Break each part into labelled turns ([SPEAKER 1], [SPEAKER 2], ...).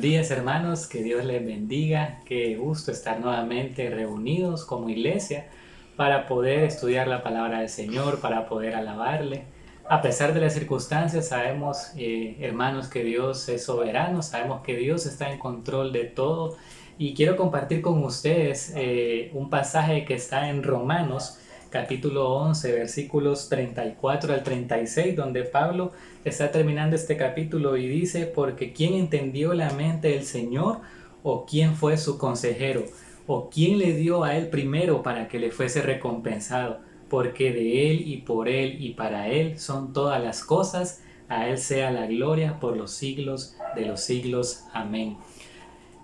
[SPEAKER 1] Buenos días hermanos, que Dios les bendiga, qué gusto estar nuevamente reunidos como iglesia para poder estudiar la palabra del Señor, para poder alabarle. A pesar de las circunstancias, sabemos hermanos que Dios es soberano, sabemos que Dios está en control de todo y quiero compartir con ustedes un pasaje que está en Romanos capítulo 11, versículos 34 al 36, donde Pablo está terminando este capítulo y dice: porque ¿quién entendió la mente del Señor? ¿O quién fue su consejero? ¿O quién le dio a él primero para que le fuese recompensado? Porque de él y por él y para él son todas las cosas, a él sea la gloria por los siglos de los siglos. Amén.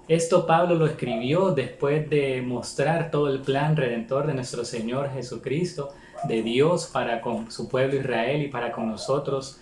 [SPEAKER 1] Esto Pablo lo escribió después de mostrar todo el plan redentor de nuestro Señor Jesucristo, de Dios para con su pueblo Israel y para con nosotros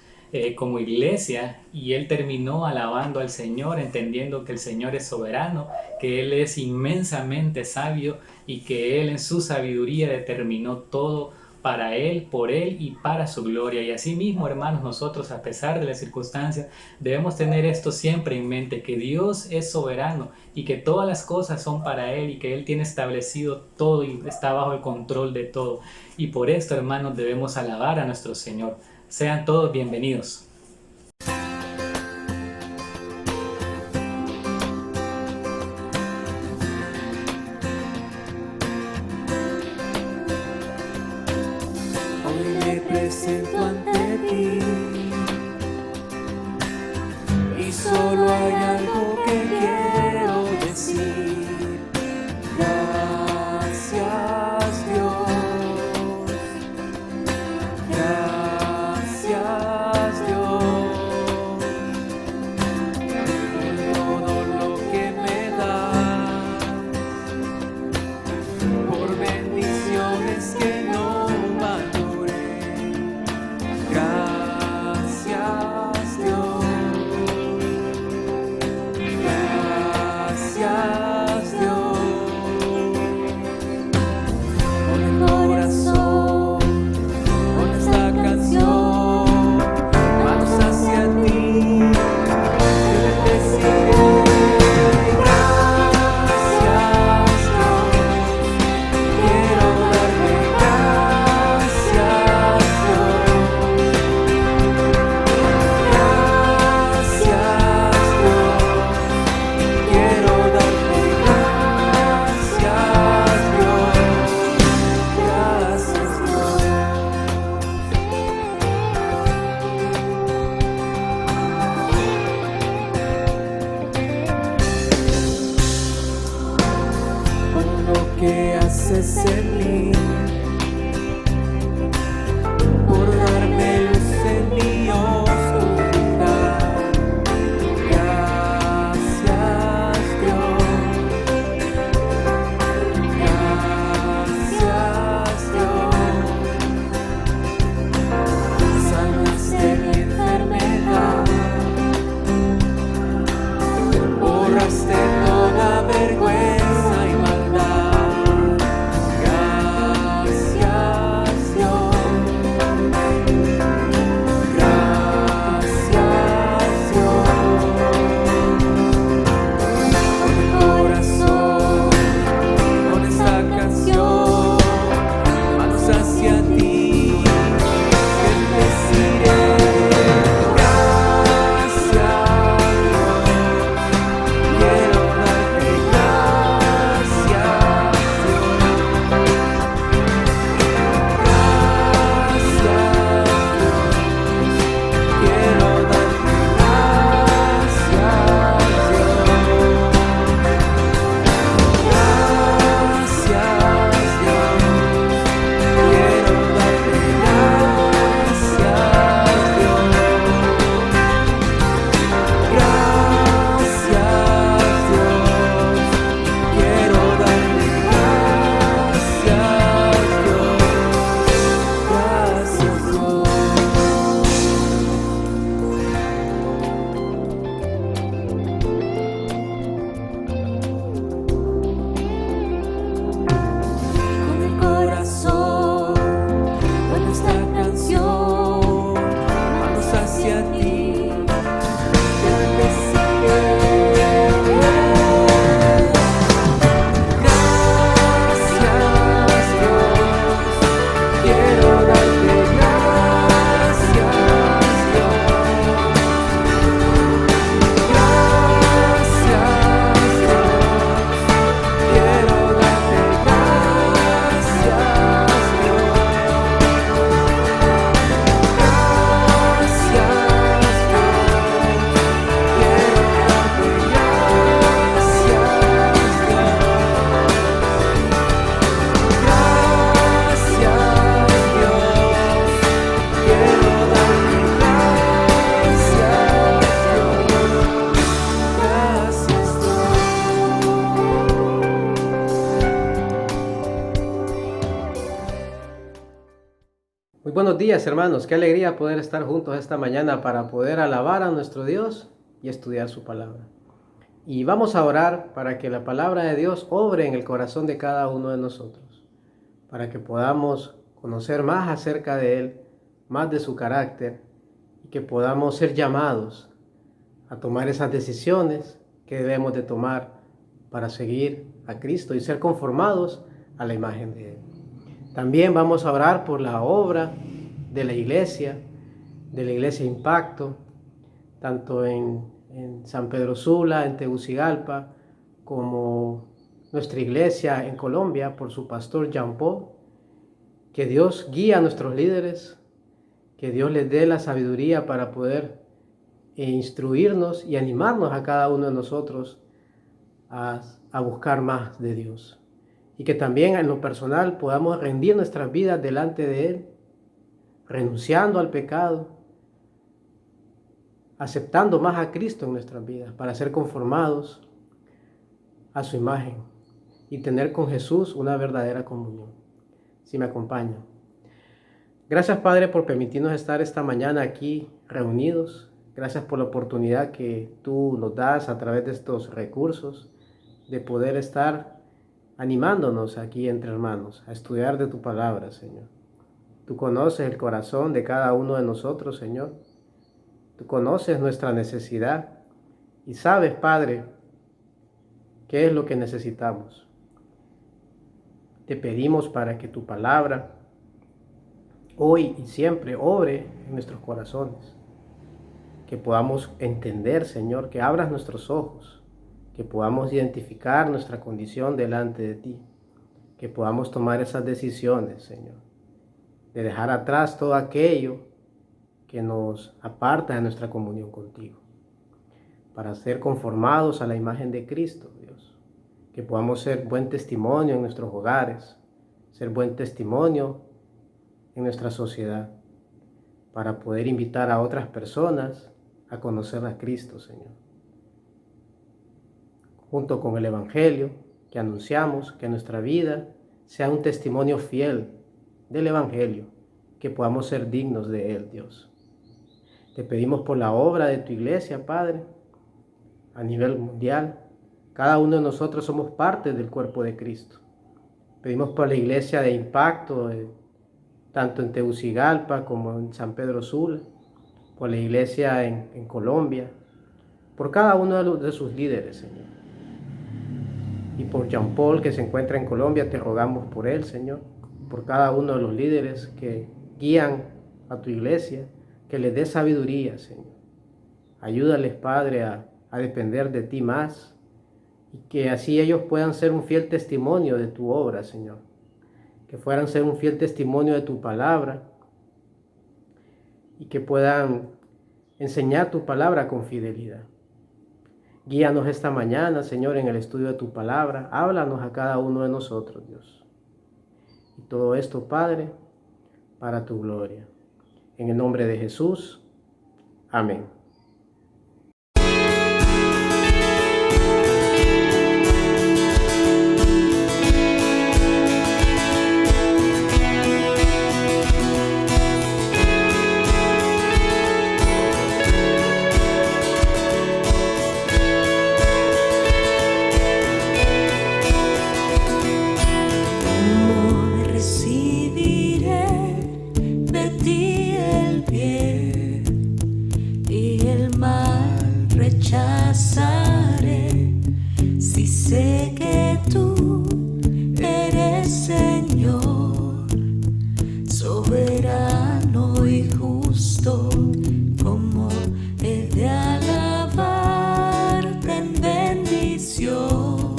[SPEAKER 1] como iglesia, y él terminó alabando al Señor, entendiendo que el Señor es soberano, que Él es inmensamente sabio y que Él en su sabiduría determinó todo para Él, por Él y para su gloria. Y así mismo, hermanos, nosotros, a pesar de las circunstancias, debemos tener esto siempre en mente, que Dios es soberano y que todas las cosas son para Él y que Él tiene establecido todo y está bajo el control de todo. Y por esto, hermanos, debemos alabar a nuestro Señor. Sean todos bienvenidos.
[SPEAKER 2] Hoy me presento ante ti y solo hay algo que quiero decir. Gracias Dios, gracias Dios por todo lo que me das, por bendiciones que no valoré. Gracias Dios, gracias Dios. Con el corazón, con esta canción, manos hacia ti, te bendeciré. Gracias Dios, quiero darte gracias Dios. Gracias Dios, quiero darte gracias Dios. Gracias Dios. Por lo que haces en mí, por darme luz en mi oscuridad. Gracias Dios, gracias Dios. Sanaste mi enfermedad, borraste toda vergüenza y maldad. Gracias
[SPEAKER 3] buenos días, hermanos. Qué alegría poder estar juntos esta mañana para poder alabar a nuestro Dios y estudiar su palabra. Y vamos a orar para que la palabra de Dios obre en el corazón de cada uno de nosotros, para que podamos conocer más acerca de Él, más de su carácter, y que podamos ser llamados a tomar esas decisiones que debemos de tomar para seguir a Cristo y ser conformados a la imagen de Él. También vamos a orar por la obra de la iglesia Impacto, tanto en San Pedro Sula, en Tegucigalpa, como nuestra iglesia en Colombia, por su pastor Jean Paul. Que Dios guíe a nuestros líderes, que Dios les dé la sabiduría para poder instruirnos y animarnos a cada uno de nosotros a buscar más de Dios. Y que también en lo personal podamos rendir nuestras vidas delante de Él, renunciando al pecado, aceptando más a Cristo en nuestras vidas para ser conformados a su imagen y tener con Jesús una verdadera comunión. Si me acompañan. Gracias, Padre, por permitirnos estar esta mañana aquí reunidos. Gracias por la oportunidad que tú nos das a través de estos recursos de poder estar animándonos aquí entre hermanos a estudiar de tu palabra, Señor. Tú conoces el corazón de cada uno de nosotros, Señor. Tú conoces nuestra necesidad y sabes, Padre, qué es lo que necesitamos. Te pedimos para que tu palabra hoy y siempre obre en nuestros corazones. Que podamos entender, Señor, que abras nuestros ojos, que podamos identificar nuestra condición delante de ti, que podamos tomar esas decisiones, Señor, de dejar atrás todo aquello que nos aparta de nuestra comunión contigo, para ser conformados a la imagen de Cristo, Dios, que podamos ser buen testimonio en nuestros hogares, ser buen testimonio en nuestra sociedad, para poder invitar a otras personas a conocer a Cristo, Señor. Junto con el Evangelio que anunciamos, que nuestra vida sea un testimonio fiel del Evangelio, que podamos ser dignos de él, Dios. Te pedimos por la obra de tu iglesia, Padre, a nivel mundial. Cada uno de nosotros somos parte del cuerpo de Cristo. Pedimos por la iglesia de Impacto, tanto en Tegucigalpa como en San Pedro Sula, por la iglesia en Colombia, por cada uno de sus líderes, Señor. Y por Jean Paul, que se encuentra en Colombia, te rogamos por él, Señor, por cada uno de los líderes que guían a tu iglesia, que les dé sabiduría, Señor. Ayúdales, Padre, a depender de ti más, y que así ellos puedan ser un fiel testimonio de tu obra, Señor. Que puedan ser un fiel testimonio de tu palabra, y que puedan enseñar tu palabra con fidelidad. Guíanos esta mañana, Señor, en el estudio de tu palabra. Háblanos a cada uno de nosotros, Dios. Y todo esto, Padre, para tu gloria. En el nombre de Jesús. Amén.
[SPEAKER 4] Si sé que tú eres Señor, soberano y justo, como he de alabarte en bendición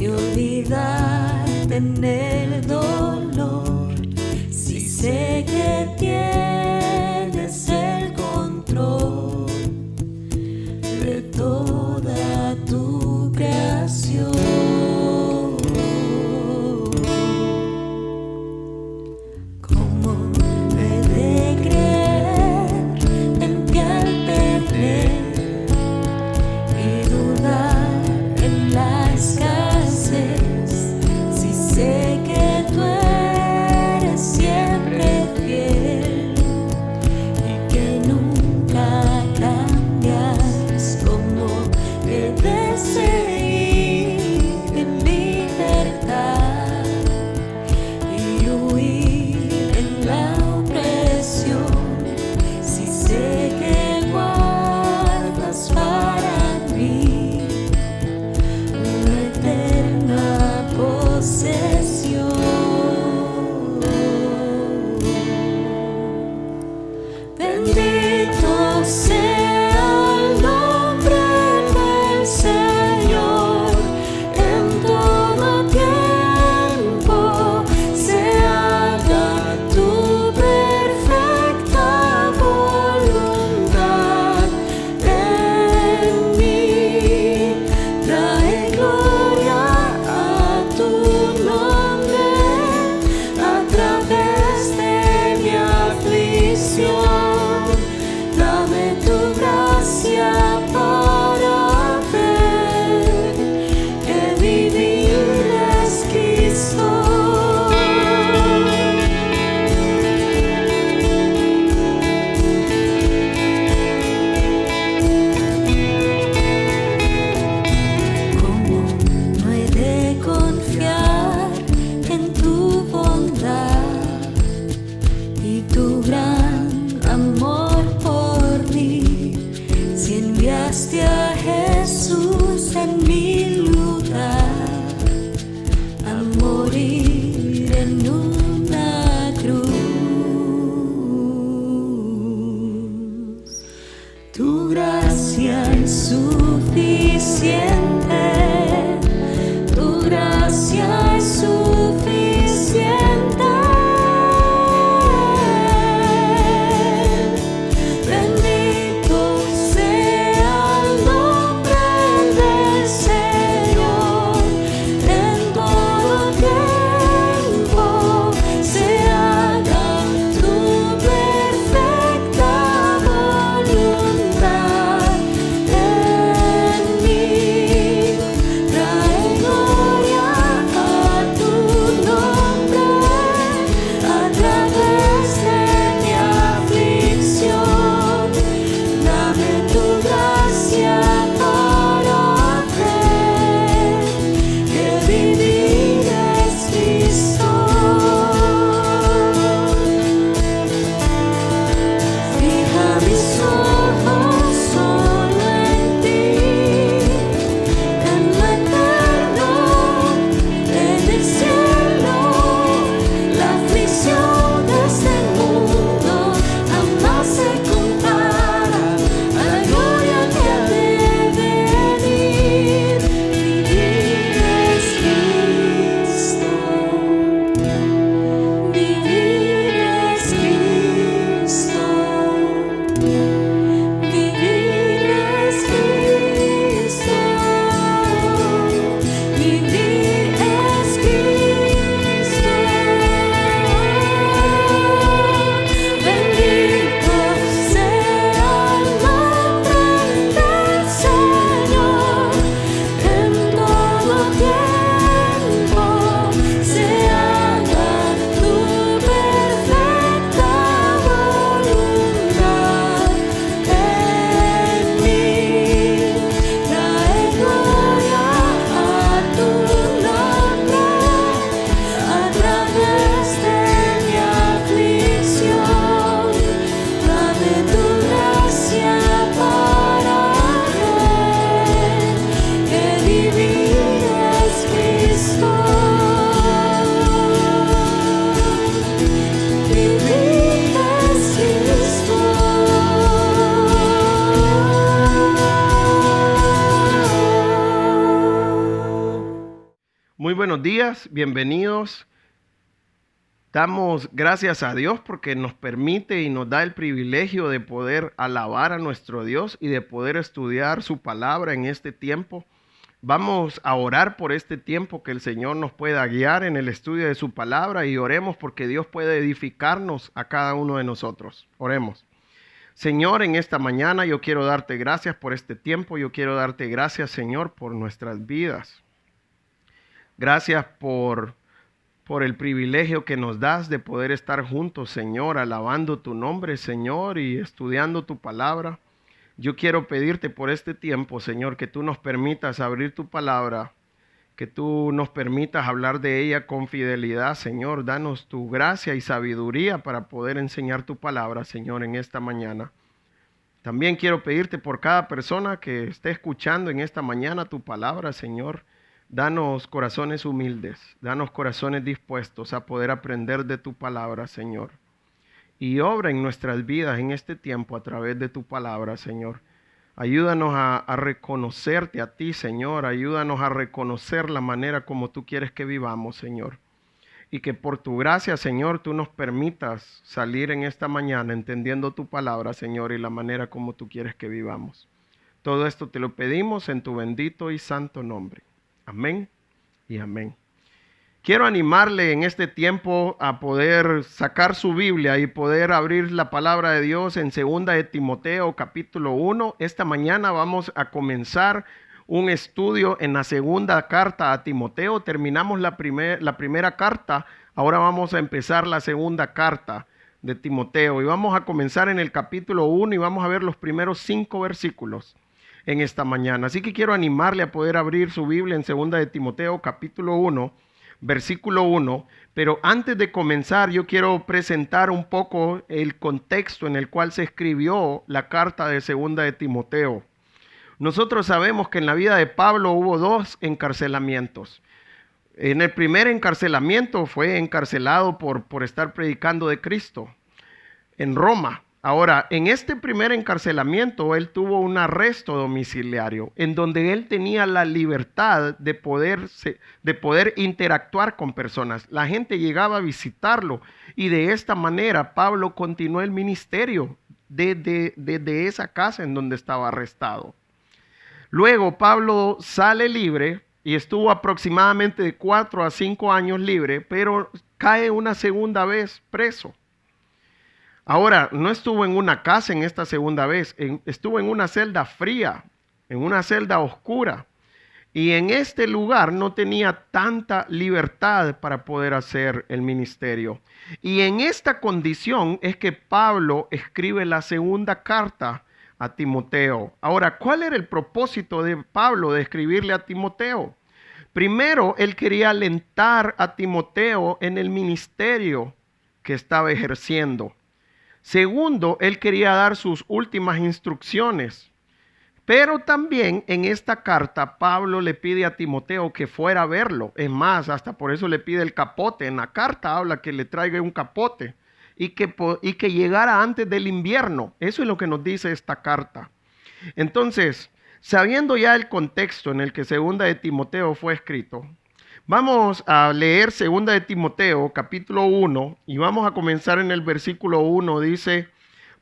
[SPEAKER 4] y olvidarte en el dolor. Si sé que tienes el control de toda tu creación. ¿Cómo he de creer en que al tener y dudar en la escasez, si sé que tú eres siempre fiel?
[SPEAKER 5] Muy buenos días, bienvenidos. Damos gracias a Dios porque nos permite y nos da el privilegio de poder alabar a nuestro Dios y de poder estudiar su palabra en este tiempo. Vamos a orar por este tiempo, que el Señor nos pueda guiar en el estudio de su palabra, y oremos porque Dios puede edificarnos a cada uno de nosotros. Oremos. Señor, en esta mañana yo quiero darte gracias por este tiempo. Yo quiero darte gracias, Señor, por nuestras vidas. Gracias por el privilegio que nos das de poder estar juntos, Señor, alabando tu nombre, Señor, y estudiando tu palabra. Yo quiero pedirte por este tiempo, Señor, que tú nos permitas abrir tu palabra, que tú nos permitas hablar de ella con fidelidad, Señor. Danos tu gracia y sabiduría para poder enseñar tu palabra, Señor, en esta mañana. También quiero pedirte por cada persona que esté escuchando en esta mañana tu palabra, Señor. Danos corazones humildes, danos corazones dispuestos a poder aprender de tu palabra, Señor. Y obra en nuestras vidas en este tiempo a través de tu palabra, Señor. Ayúdanos a reconocerte a ti, Señor. Ayúdanos a reconocer la manera como tú quieres que vivamos, Señor. Y que por tu gracia, Señor, tú nos permitas salir en esta mañana entendiendo tu palabra, Señor, y la manera como tú quieres que vivamos. Todo esto te lo pedimos en tu bendito y santo nombre. Amén y amén. Quiero animarle en este tiempo a poder sacar su Biblia y poder abrir la palabra de Dios en 2 de Timoteo capítulo 1. Esta mañana vamos a comenzar un estudio en la segunda carta a Timoteo. Terminamos la primera carta, ahora vamos a empezar la segunda carta de Timoteo. Y vamos a comenzar en el capítulo 1 y vamos a ver los primeros 5 versículos en esta mañana. Así que quiero animarle a poder abrir su Biblia en 2 de Timoteo capítulo 1, versículo 1. Pero antes de comenzar, yo quiero presentar un poco el contexto en el cual se escribió la carta de 2 de Timoteo. Nosotros sabemos que en la vida de Pablo hubo 2 encarcelamientos. En el primer encarcelamiento fue encarcelado por estar predicando de Cristo en Roma. Ahora, en este primer encarcelamiento, él tuvo un arresto domiciliario en donde él tenía la libertad de poder interactuar con personas. La gente llegaba a visitarlo y de esta manera Pablo continuó el ministerio desde esa casa en donde estaba arrestado. Luego Pablo sale libre y estuvo aproximadamente de 4 a 5 años libre, pero cae una segunda vez preso. Ahora, no estuvo en una casa en esta segunda vez, estuvo en una celda fría, en una celda oscura. Y en este lugar no tenía tanta libertad para poder hacer el ministerio. Y en esta condición es que Pablo escribe la segunda carta a Timoteo. Ahora, ¿cuál era el propósito de Pablo de escribirle a Timoteo? Primero, él quería alentar a Timoteo en el ministerio que estaba ejerciendo. Segundo, él quería dar sus últimas instrucciones. Pero también en esta carta Pablo le pide a Timoteo que fuera a verlo. Es más, hasta por eso le pide el capote. En la carta habla que le traiga un capote y que llegara antes del invierno. Eso es lo que nos dice esta carta. Entonces, sabiendo ya el contexto en el que 2 de Timoteo fue escrito, vamos a leer 2 de Timoteo capítulo 1 y vamos a comenzar en el versículo 1. Dice: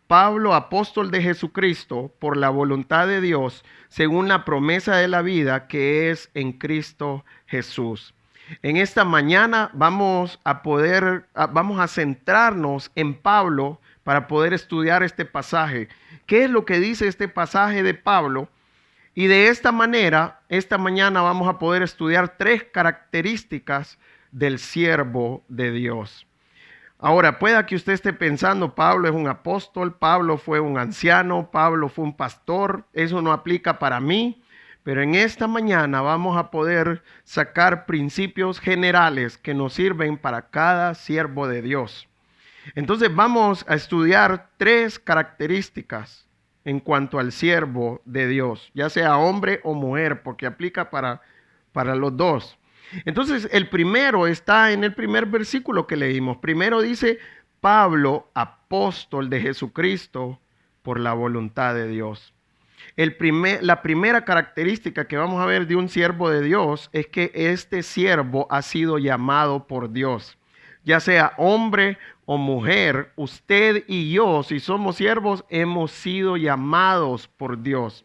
[SPEAKER 5] Pablo, apóstol de Jesucristo, por la voluntad de Dios, según la promesa de la vida que es en Cristo Jesús. En esta mañana vamos a centrarnos en Pablo para poder estudiar este pasaje. ¿Qué es lo que dice este pasaje de Pablo? Y de esta manera, esta mañana vamos a poder estudiar 3 características del siervo de Dios. Ahora, pueda que usted esté pensando, Pablo es un apóstol, Pablo fue un anciano, Pablo fue un pastor. Eso no aplica para mí, pero en esta mañana vamos a poder sacar principios generales que nos sirven para cada siervo de Dios. Entonces vamos a estudiar 3 características en cuanto al siervo de Dios, ya sea hombre o mujer, porque aplica para los dos. Entonces, el primero está en el primer versículo que leímos. Primero dice: Pablo, apóstol de Jesucristo, por la voluntad de Dios. La primera característica que vamos a ver de un siervo de Dios es que este siervo ha sido llamado por Dios. Ya sea hombre o mujer, usted y yo, si somos siervos, hemos sido llamados por Dios.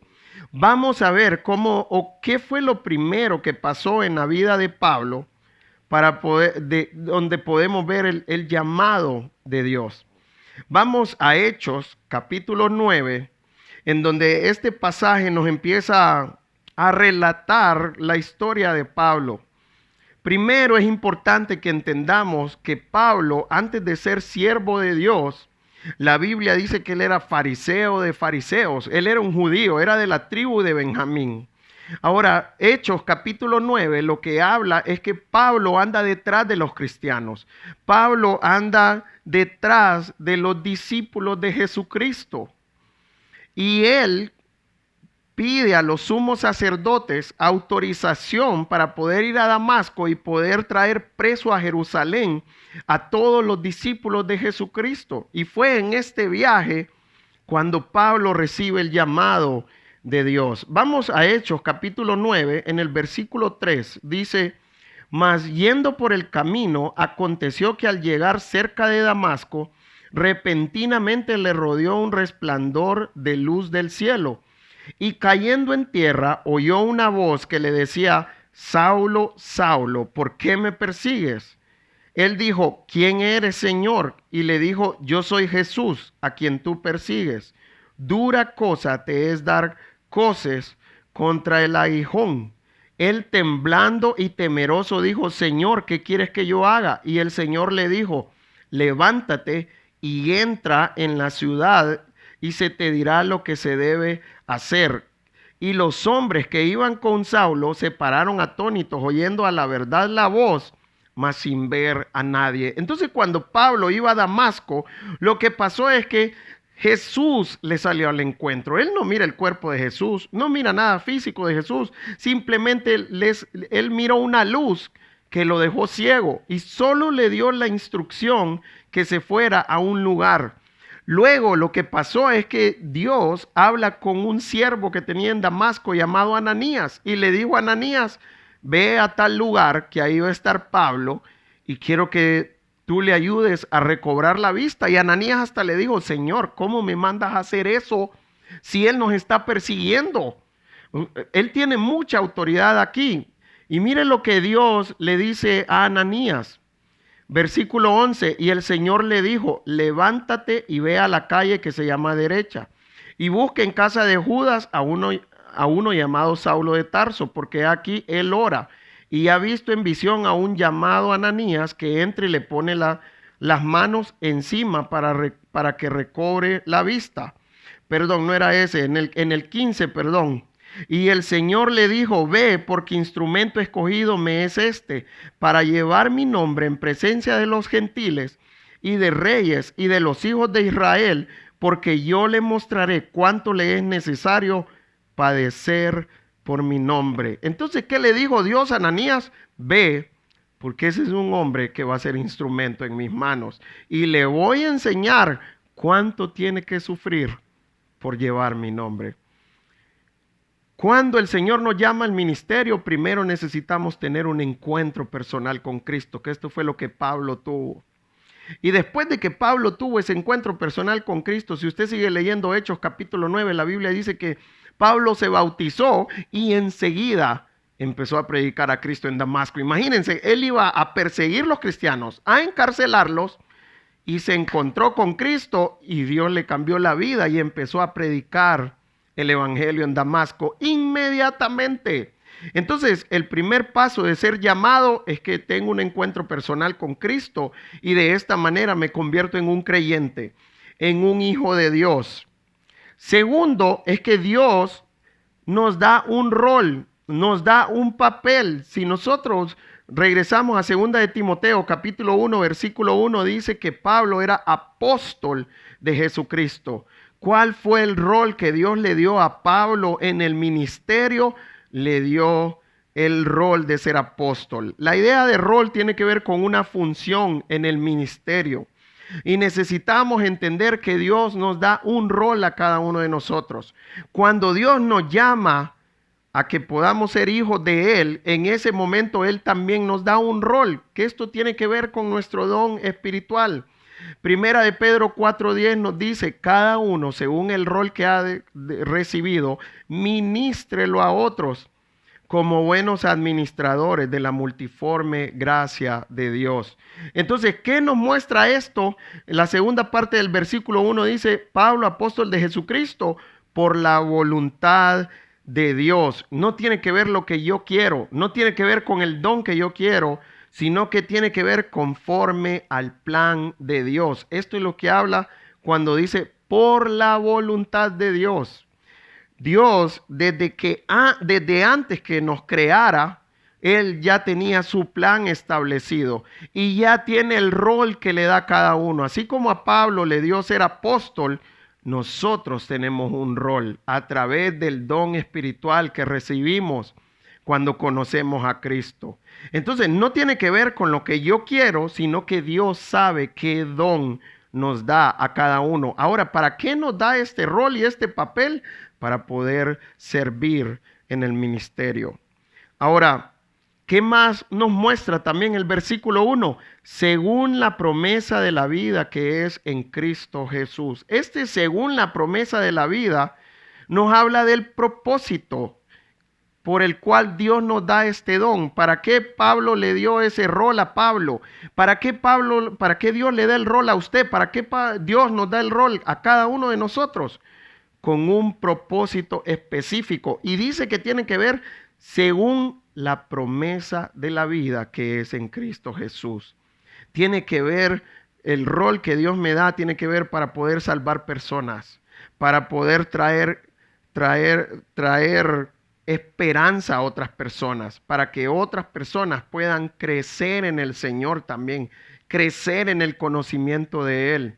[SPEAKER 5] Vamos a ver cómo o qué fue lo primero que pasó en la vida de Pablo donde podemos ver el llamado de Dios. Vamos a Hechos, capítulo 9, en donde este pasaje nos empieza a relatar la historia de Pablo. Primero es importante que entendamos que Pablo, antes de ser siervo de Dios, la Biblia dice que él era fariseo de fariseos. Él era un judío, era de la tribu de Benjamín. Ahora, Hechos capítulo 9, lo que habla es que Pablo anda detrás de los cristianos. Pablo anda detrás de los discípulos de Jesucristo. Y él pide a los sumos sacerdotes autorización para poder ir a Damasco y poder traer preso a Jerusalén a todos los discípulos de Jesucristo. Y fue en este viaje cuando Pablo recibe el llamado de Dios. Vamos a Hechos capítulo 9, en el versículo 3, dice: mas yendo por el camino, aconteció que al llegar cerca de Damasco, repentinamente le rodeó un resplandor de luz del cielo, y cayendo en tierra, oyó una voz que le decía: Saulo, Saulo, ¿por qué me persigues? Él dijo: ¿quién eres, Señor? Y le dijo: yo soy Jesús, a quien tú persigues. Dura cosa te es dar coces contra el aguijón. Él, temblando y temeroso, dijo: Señor, ¿qué quieres que yo haga? Y el Señor le dijo: levántate y entra en la ciudad, y se te dirá lo que se debe hacer. Y los hombres que iban con Saulo se pararon atónitos, oyendo a la verdad la voz, mas sin ver a nadie. Entonces, cuando Pablo iba a Damasco, lo que pasó es que Jesús le salió al encuentro. Él no mira el cuerpo de Jesús, no mira nada físico de Jesús, simplemente él miró una luz que lo dejó ciego y solo le dio la instrucción que se fuera a un lugar. Luego lo que pasó es que Dios habla con un siervo que tenía en Damasco llamado Ananías, y le dijo a Ananías: ve a tal lugar, que ahí va a estar Pablo, y quiero que tú le ayudes a recobrar la vista. Y Ananías hasta le dijo: Señor, ¿cómo me mandas a hacer eso si él nos está persiguiendo? Él tiene mucha autoridad aquí. Y mire lo que Dios le dice a Ananías. Versículo 11, y el Señor le dijo: levántate y ve a la calle que se llama Derecha, y busca en casa de Judas a uno llamado Saulo de Tarso, porque aquí él ora, y ha visto en visión a un llamado Ananías, que entre y le pone las manos encima para que recobre la vista. Perdón, no era ese, en el 15, perdón. Y el Señor le dijo: ve, porque instrumento escogido me es este, para llevar mi nombre en presencia de los gentiles y de reyes y de los hijos de Israel, porque yo le mostraré cuánto le es necesario padecer por mi nombre. Entonces, ¿qué le dijo Dios a Ananías? Ve, porque ese es un hombre que va a ser instrumento en mis manos, y le voy a enseñar cuánto tiene que sufrir por llevar mi nombre. Cuando el Señor nos llama al ministerio, primero necesitamos tener un encuentro personal con Cristo, que esto fue lo que Pablo tuvo. Y después de que Pablo tuvo ese encuentro personal con Cristo, si usted sigue leyendo Hechos capítulo 9, la Biblia dice que Pablo se bautizó y enseguida empezó a predicar a Cristo en Damasco. Imagínense, él iba a perseguir los cristianos, a encarcelarlos, y se encontró con Cristo y Dios le cambió la vida y empezó a predicar el evangelio en Damasco inmediatamente. Entonces, el primer paso de ser llamado es que tengo un encuentro personal con Cristo, y de esta manera me convierto en un creyente, en un hijo de Dios. Segundo, es que Dios nos da un rol, nos da un papel. Si nosotros regresamos a 2 de Timoteo, capítulo 1, versículo 1, dice que Pablo era apóstol de Jesucristo. ¿Cuál fue el rol que Dios le dio a Pablo en el ministerio? Le dio el rol de ser apóstol. La idea de rol tiene que ver con una función en el ministerio. Y necesitamos entender que Dios nos da un rol a cada uno de nosotros. Cuando Dios nos llama a que podamos ser hijos de Él, en ese momento Él también nos da un rol, que esto tiene que ver con nuestro don espiritual. Primera de Pedro 4:10 nos dice, cada uno según el rol que ha recibido, ministrelo a otros como buenos administradores de la multiforme gracia de Dios. Entonces, ¿qué nos muestra esto? En la segunda parte del versículo 1 dice, Pablo, apóstol de Jesucristo, por la voluntad de Dios. No tiene que ver lo que yo quiero, no tiene que ver con el don que yo quiero, sino que tiene que ver conforme al plan de Dios. Esto es lo que habla cuando dice por la voluntad de Dios. Dios, desde antes que nos creara, Él ya tenía su plan establecido y ya tiene el rol que le da a cada uno. Así como a Pablo le dio ser apóstol, nosotros tenemos un rol a través del don espiritual que recibimos cuando conocemos a Cristo. Entonces, no tiene que ver con lo que yo quiero, sino que Dios sabe qué don nos da a cada uno. Ahora, ¿para qué nos da este rol y este papel? Para poder servir en el ministerio. Ahora, ¿qué más nos muestra también el versículo 1? Según la promesa de la vida que es en Cristo Jesús. Según la promesa de la vida, nos habla del propósito por el cual Dios nos da este don. ¿Para qué Pablo le dio ese rol a Pablo? ¿Para qué Dios le da el rol a usted? ¿Para qué Dios nos da el rol a cada uno de nosotros? Con un propósito específico. Y dice que tiene que ver según la promesa de la vida que es en Cristo Jesús. Tiene que ver el rol que Dios me da, tiene que ver para poder salvar personas, para poder traer esperanza a otras personas, para que otras personas puedan crecer en el Señor también, crecer en el conocimiento de Él.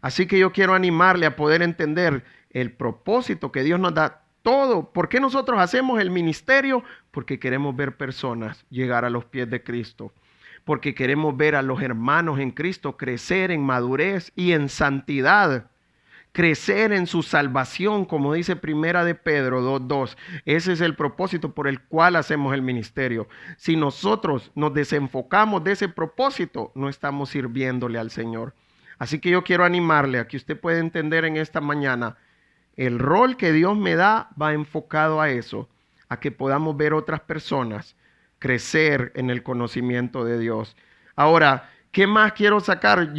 [SPEAKER 5] Así que yo quiero animarle a poder entender el propósito que Dios nos da todo. ¿Por qué nosotros hacemos el ministerio? Porque queremos ver personas llegar a los pies de Cristo. Porque queremos ver a los hermanos en Cristo crecer en madurez y en santidad. Crecer en su salvación, como dice Primera de Pedro 2:2. Ese es el propósito por el cual hacemos el ministerio. Si nosotros nos desenfocamos de ese propósito, no estamos sirviéndole al Señor. Así que yo quiero animarle a que usted pueda entender en esta mañana, el rol que Dios me da va enfocado a eso, a que podamos ver otras personas crecer en el conocimiento de Dios. Ahora, ¿qué más quiero sacar?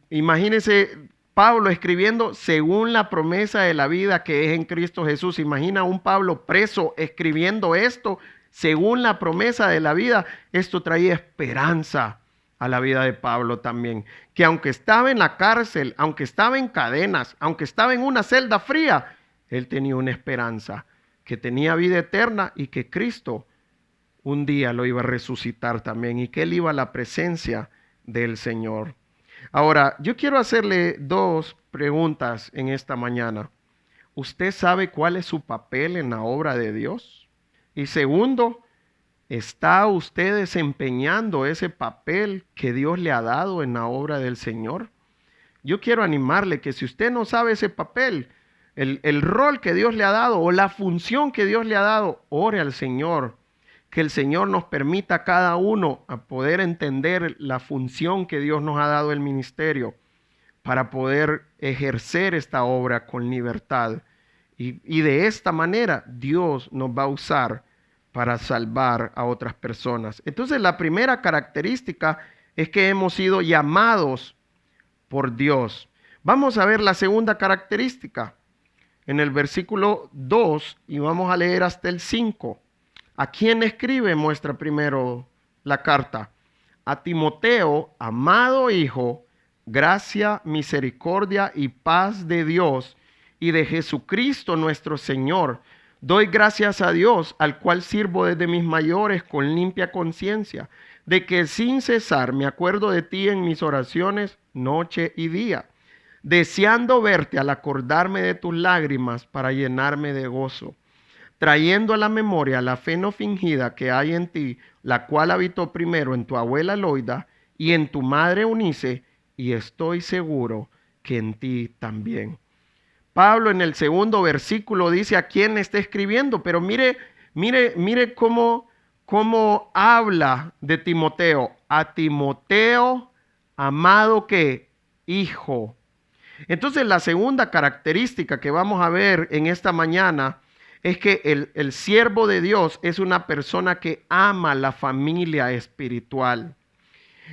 [SPEAKER 5] Imagínese Pablo escribiendo según la promesa de la vida que es en Cristo Jesús. Imagina un Pablo preso escribiendo esto según la promesa de la vida. Esto traía esperanza a la vida de Pablo también, que aunque estaba en la cárcel, aunque estaba en cadenas, aunque estaba en una celda fría, él tenía una esperanza, que tenía vida eterna y que Cristo un día lo iba a resucitar también y que él iba a la presencia del Señor. Ahora, yo quiero hacerle dos preguntas en esta mañana. ¿Usted sabe cuál es su papel en la obra de Dios? Y segundo, ¿está usted desempeñando ese papel que Dios le ha dado en la obra del Señor? Yo quiero animarle que si usted no sabe ese papel, el rol que Dios le ha dado o la función que Dios le ha dado, ore al Señor. Que el Señor nos permita a cada uno a poder entender la función que Dios nos ha dado el ministerio para poder ejercer esta obra con libertad. Y de esta manera Dios nos va a usar para salvar a otras personas. Entonces, la primera característica es que hemos sido llamados por Dios. Vamos a ver la segunda característica en el versículo 2 y vamos a leer hasta el 5. ¿A quién escribe? Muestra primero la carta. A Timoteo, amado hijo, gracia, misericordia y paz de Dios y de Jesucristo nuestro Señor. Doy gracias a Dios, al cual sirvo desde mis mayores con limpia conciencia, de que sin cesar me acuerdo de ti en mis oraciones noche y día, deseando verte al acordarme de tus lágrimas para llenarme de gozo, trayendo a la memoria la fe no fingida que hay en ti, la cual habitó primero en tu abuela Loida y en tu madre Eunice, y estoy seguro que en ti también. Pablo en el segundo versículo dice a quién está escribiendo, pero mire cómo habla de Timoteo. A Timoteo, amado que hijo. Entonces la segunda característica que vamos a ver en esta mañana es que el siervo de Dios es una persona que ama la familia espiritual.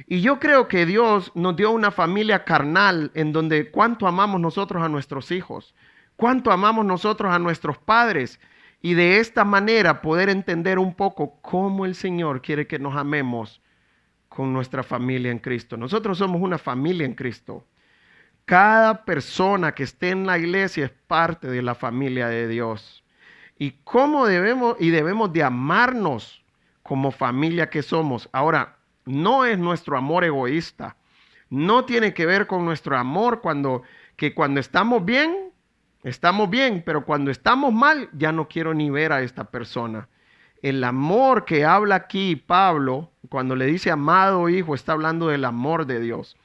[SPEAKER 5] Y yo creo que Dios nos dio una familia carnal en donde cuánto amamos nosotros a nuestros hijos, cuánto amamos nosotros a nuestros padres, y de esta manera poder entender un poco cómo el Señor quiere que nos amemos con nuestra familia en Cristo. Nosotros somos una familia en Cristo. Cada persona que esté en la iglesia es parte de la familia de Dios. Y cómo debemos de amarnos como familia que somos. Ahora, no es nuestro amor egoísta. No tiene que ver con nuestro amor cuando estamos bien, pero cuando estamos mal, ya no quiero ni ver a esta persona. El amor que habla aquí Pablo, cuando le dice amado hijo, está hablando del amor de Dios.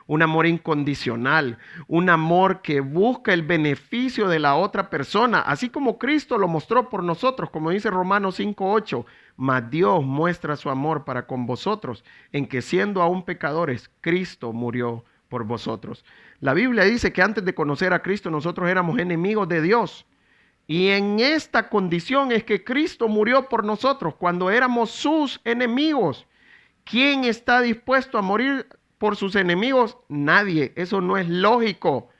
[SPEAKER 5] Un amor incondicional, un amor que busca el beneficio de la otra persona, así como Cristo lo mostró por nosotros, como dice Romanos 5:8, mas Dios muestra su amor para con vosotros, en que siendo aún pecadores, Cristo murió por vosotros. La Biblia dice que antes de conocer a Cristo nosotros éramos enemigos de Dios, y en esta condición es que Cristo murió por nosotros cuando éramos sus enemigos. ¿Quién está dispuesto a morir por sus enemigos? Nadie. Eso no es lógico.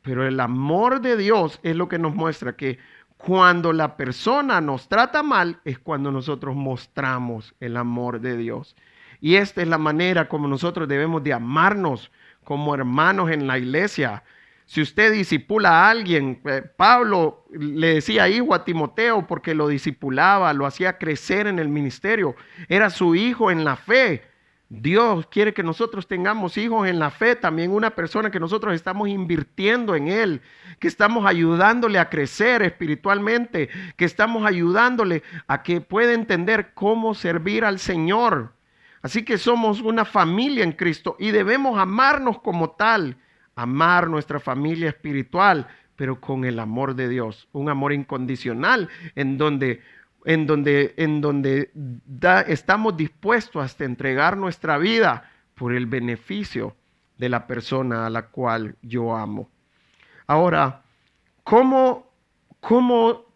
[SPEAKER 5] Pero el amor de Dios es lo que nos muestra que cuando la persona nos trata mal es cuando nosotros mostramos el amor de Dios. Y esta es la manera como nosotros debemos de amarnos como hermanos en la iglesia. Si usted discipula a alguien, Pablo le decía hijo a Timoteo porque lo discipulaba, lo hacía crecer en el ministerio. Era su hijo en la fe. Dios quiere que nosotros tengamos hijos en la fe, también una persona que nosotros estamos invirtiendo en él, que estamos ayudándole a crecer espiritualmente, que estamos ayudándole a que pueda entender cómo servir al Señor. Así que somos una familia en Cristo y debemos amarnos como tal, amar nuestra familia espiritual, pero con el amor de Dios, un amor incondicional en donde estamos dispuestos hasta entregar nuestra vida por el beneficio de la persona a la cual yo amo. Ahora, ¿cómo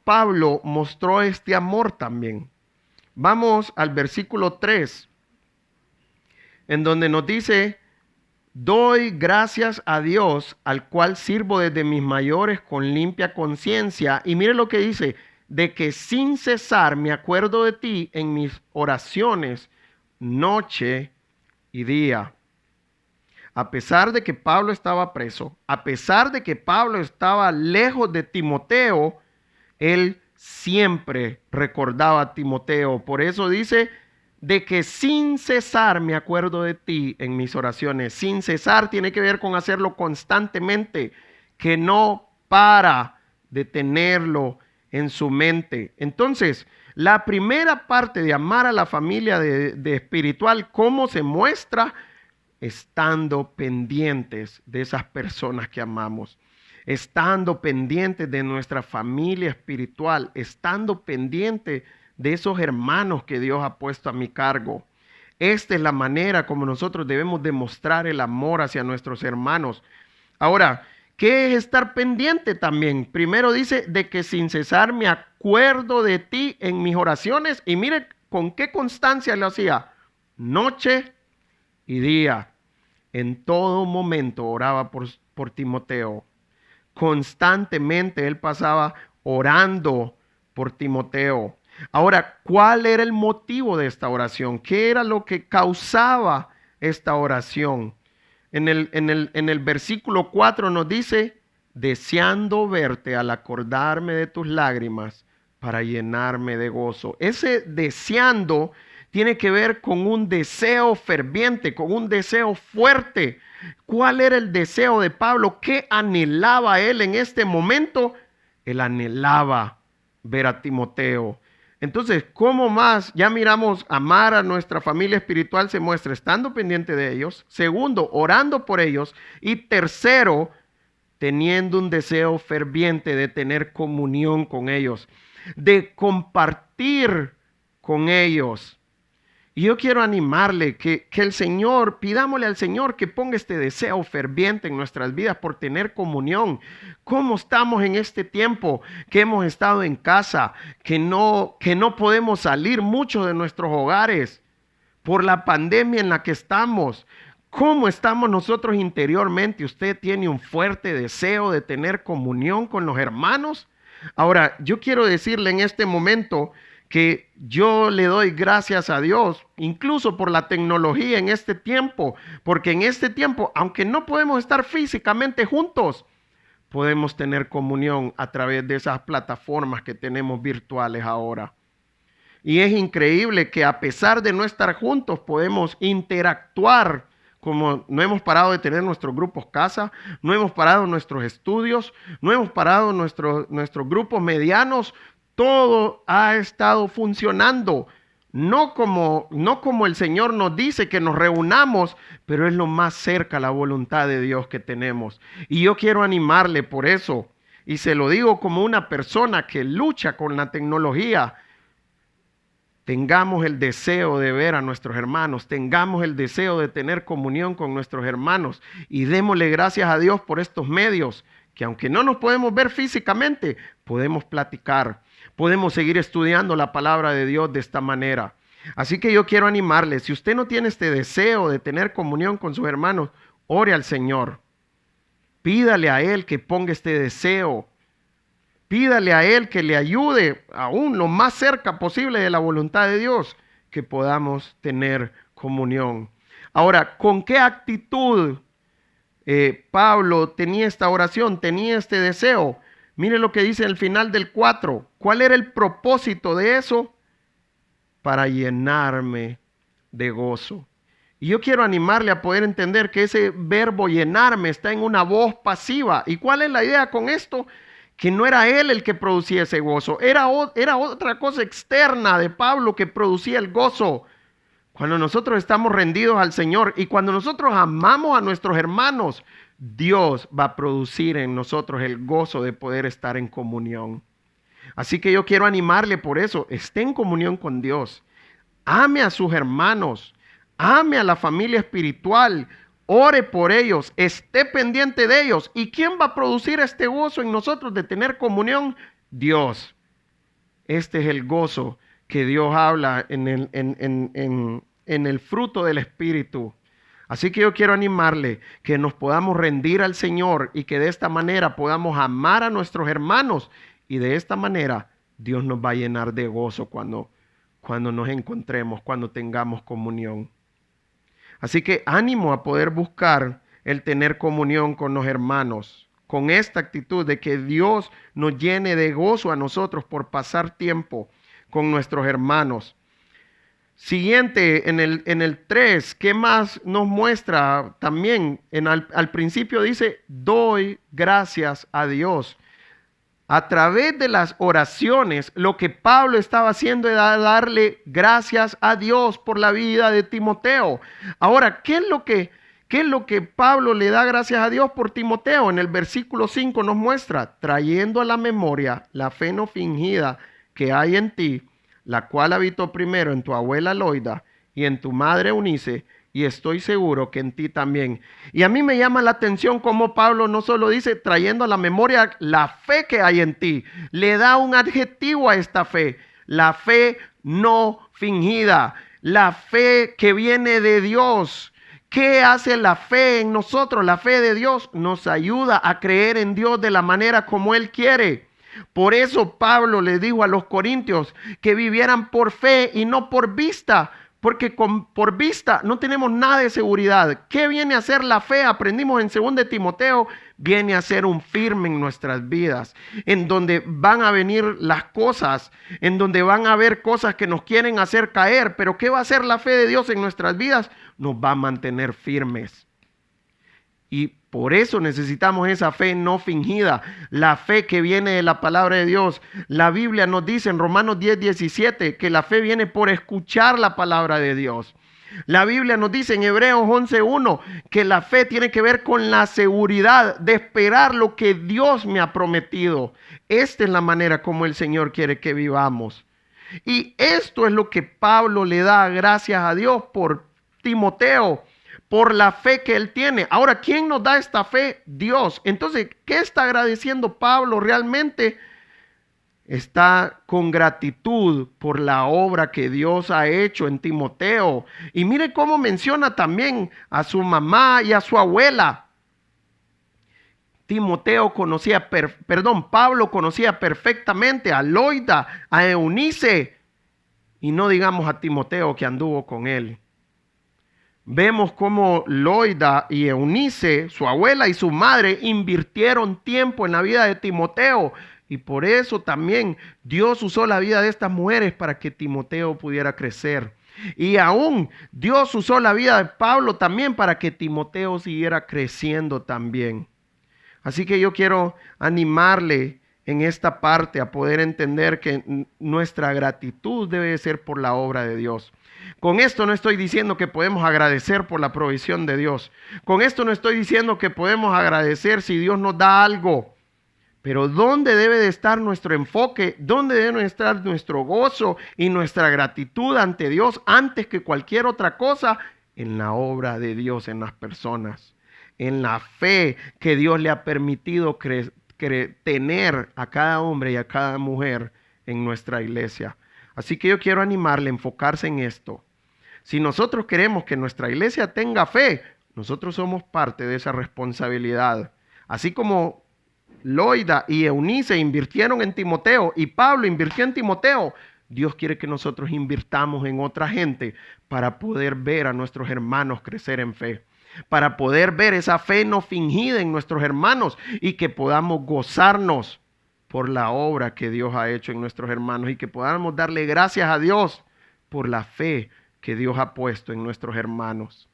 [SPEAKER 5] Pablo mostró este amor también? Vamos al versículo 3, en donde nos dice: doy gracias a Dios, al cual sirvo desde mis mayores con limpia conciencia. Y mire lo que dice: de que sin cesar me acuerdo de ti en mis oraciones, noche y día. A pesar de que Pablo estaba preso, a pesar de que Pablo estaba lejos de Timoteo, él siempre recordaba a Timoteo. Por eso dice: de que sin cesar me acuerdo de ti en mis oraciones. Sin cesar tiene que ver con hacerlo constantemente, que no para de tenerlo en su mente. Entonces, la primera parte de amar a la familia de espiritual, ¿cómo se muestra? Estando pendientes de esas personas que amamos, estando pendientes de nuestra familia espiritual, estando pendientes de esos hermanos que Dios ha puesto a mi cargo. Esta es la manera como nosotros debemos demostrar el amor hacia nuestros hermanos. Ahora, ¿qué es estar pendiente también? Primero dice: de que sin cesar me acuerdo de ti en mis oraciones. Y mire con qué constancia lo hacía. Noche y día. En todo momento oraba por Timoteo. Constantemente él pasaba orando por Timoteo. Ahora, ¿cuál era el motivo de esta oración? ¿Qué era lo que causaba esta oración? En el versículo 4 nos dice: deseando verte al acordarme de tus lágrimas para llenarme de gozo. Ese deseando tiene que ver con un deseo ferviente, con un deseo fuerte. ¿Cuál era el deseo de Pablo? ¿Qué anhelaba él en este momento? Él anhelaba ver a Timoteo. Entonces, ¿cómo más? Ya miramos, amar a nuestra familia espiritual se muestra estando pendiente de ellos. Segundo, orando por ellos. Y tercero, teniendo un deseo ferviente de tener comunión con ellos, de compartir con ellos. Y yo quiero animarle que el Señor, pidámosle al Señor que ponga este deseo ferviente en nuestras vidas por tener comunión. ¿Cómo estamos en este tiempo que hemos estado en casa, que no podemos salir mucho de nuestros hogares por la pandemia en la que estamos? ¿Cómo estamos nosotros interiormente? ¿Usted tiene un fuerte deseo de tener comunión con los hermanos? Ahora, yo quiero decirle en este momento que yo le doy gracias a Dios, incluso por la tecnología en este tiempo, porque en este tiempo, aunque no podemos estar físicamente juntos, podemos tener comunión a través de esas plataformas que tenemos virtuales ahora. Y es increíble que a pesar de no estar juntos, podemos interactuar, como no hemos parado de tener nuestros grupos casa, no hemos parado nuestros estudios, no hemos parado nuestros grupos medianos. Todo ha estado funcionando, no como el Señor nos dice que nos reunamos, pero es lo más cerca a la voluntad de Dios que tenemos. Y yo quiero animarle por eso, y se lo digo como una persona que lucha con la tecnología. Tengamos el deseo de ver a nuestros hermanos, tengamos el deseo de tener comunión con nuestros hermanos y démosle gracias a Dios por estos medios, que aunque no nos podemos ver físicamente, podemos platicar. Podemos seguir estudiando la palabra de Dios de esta manera. Así que yo quiero animarle, si usted no tiene este deseo de tener comunión con sus hermanos, ore al Señor. Pídale a Él que ponga este deseo. Pídale a Él que le ayude aún lo más cerca posible de la voluntad de Dios, que podamos tener comunión. Ahora, ¿con qué actitud Pablo tenía esta oración, tenía este deseo? Mire lo que dice al final del 4. ¿Cuál era el propósito de eso? Para llenarme de gozo. Y yo quiero animarle a poder entender que ese verbo llenarme está en una voz pasiva. ¿Y cuál es la idea con esto? Que no era él el que producía ese gozo. Era otra cosa externa de Pablo que producía el gozo. Cuando nosotros estamos rendidos al Señor y cuando nosotros amamos a nuestros hermanos, Dios va a producir en nosotros el gozo de poder estar en comunión. Así que yo quiero animarle por eso. Esté en comunión con Dios. Ame a sus hermanos. Ame a la familia espiritual. Ore por ellos. Esté pendiente de ellos. ¿Y quién va a producir este gozo en nosotros de tener comunión? Dios. Este es el gozo que Dios habla en el fruto del Espíritu. Así que yo quiero animarle que nos podamos rendir al Señor y que de esta manera podamos amar a nuestros hermanos y de esta manera Dios nos va a llenar de gozo cuando nos encontremos, cuando tengamos comunión. Así que ánimo a poder buscar el tener comunión con los hermanos, con esta actitud de que Dios nos llene de gozo a nosotros por pasar tiempo con nuestros hermanos. Siguiente, en el 3, ¿qué más nos muestra? También al principio dice, doy gracias a Dios. A través de las oraciones, lo que Pablo estaba haciendo era darle gracias a Dios por la vida de Timoteo. Ahora, ¿qué es lo que Pablo le da gracias a Dios por Timoteo? En el versículo 5 nos muestra, trayendo a la memoria la fe no fingida que hay en ti, la cual habitó primero en tu abuela Loida y en tu madre Eunice, y estoy seguro que en ti también. Y a mí me llama la atención cómo Pablo no solo dice trayendo a la memoria la fe que hay en ti, le da un adjetivo a esta fe, la fe no fingida, la fe que viene de Dios. ¿Qué hace la fe en nosotros? La fe de Dios nos ayuda a creer en Dios de la manera como Él quiere. Por eso Pablo le dijo a los corintios que vivieran por fe y no por vista, porque por vista no tenemos nada de seguridad. ¿Qué viene a ser la fe? Aprendimos en 2 de Timoteo, viene a ser un firme en nuestras vidas, en donde van a venir las cosas, en donde van a haber cosas que nos quieren hacer caer, pero ¿qué va a hacer la fe de Dios en nuestras vidas? Nos va a mantener firmes. Y por eso necesitamos esa fe no fingida, la fe que viene de la palabra de Dios. La Biblia nos dice en Romanos 10:17 que la fe viene por escuchar la palabra de Dios. La Biblia nos dice en Hebreos 11:1 que la fe tiene que ver con la seguridad de esperar lo que Dios me ha prometido. Esta es la manera como el Señor quiere que vivamos. Y esto es lo que Pablo le da gracias a Dios por Timoteo, por la fe que él tiene. Ahora, ¿quién nos da esta fe? Dios. Entonces, ¿qué está agradeciendo Pablo realmente? Está con gratitud por la obra que Dios ha hecho en Timoteo. Y mire cómo menciona también a su mamá y a su abuela. Pablo conocía perfectamente a Loida, a Eunice, y no digamos a Timoteo que anduvo con él. Vemos cómo Loida y Eunice, su abuela y su madre, invirtieron tiempo en la vida de Timoteo. Y por eso también Dios usó la vida de estas mujeres para que Timoteo pudiera crecer. Y aún Dios usó la vida de Pablo también para que Timoteo siguiera creciendo también. Así que yo quiero animarle en esta parte a poder entender que nuestra gratitud debe ser por la obra de Dios. Con esto no estoy diciendo que podemos agradecer por la provisión de Dios. Con esto no estoy diciendo que podemos agradecer si Dios nos da algo. Pero ¿dónde debe de estar nuestro enfoque? ¿Dónde debe de estar nuestro gozo y nuestra gratitud ante Dios antes que cualquier otra cosa? En la obra de Dios, en las personas, en la fe que Dios le ha permitido tener a cada hombre y a cada mujer en nuestra iglesia. Así que yo quiero animarle a enfocarse en esto. Si nosotros queremos que nuestra iglesia tenga fe, nosotros somos parte de esa responsabilidad. Así como Loida y Eunice invirtieron en Timoteo y Pablo invirtió en Timoteo, Dios quiere que nosotros invirtamos en otra gente para poder ver a nuestros hermanos crecer en fe, para poder ver esa fe no fingida en nuestros hermanos y que podamos gozarnos por la obra que Dios ha hecho en nuestros hermanos y que podamos darle gracias a Dios por la fe que Dios ha puesto en nuestros hermanos.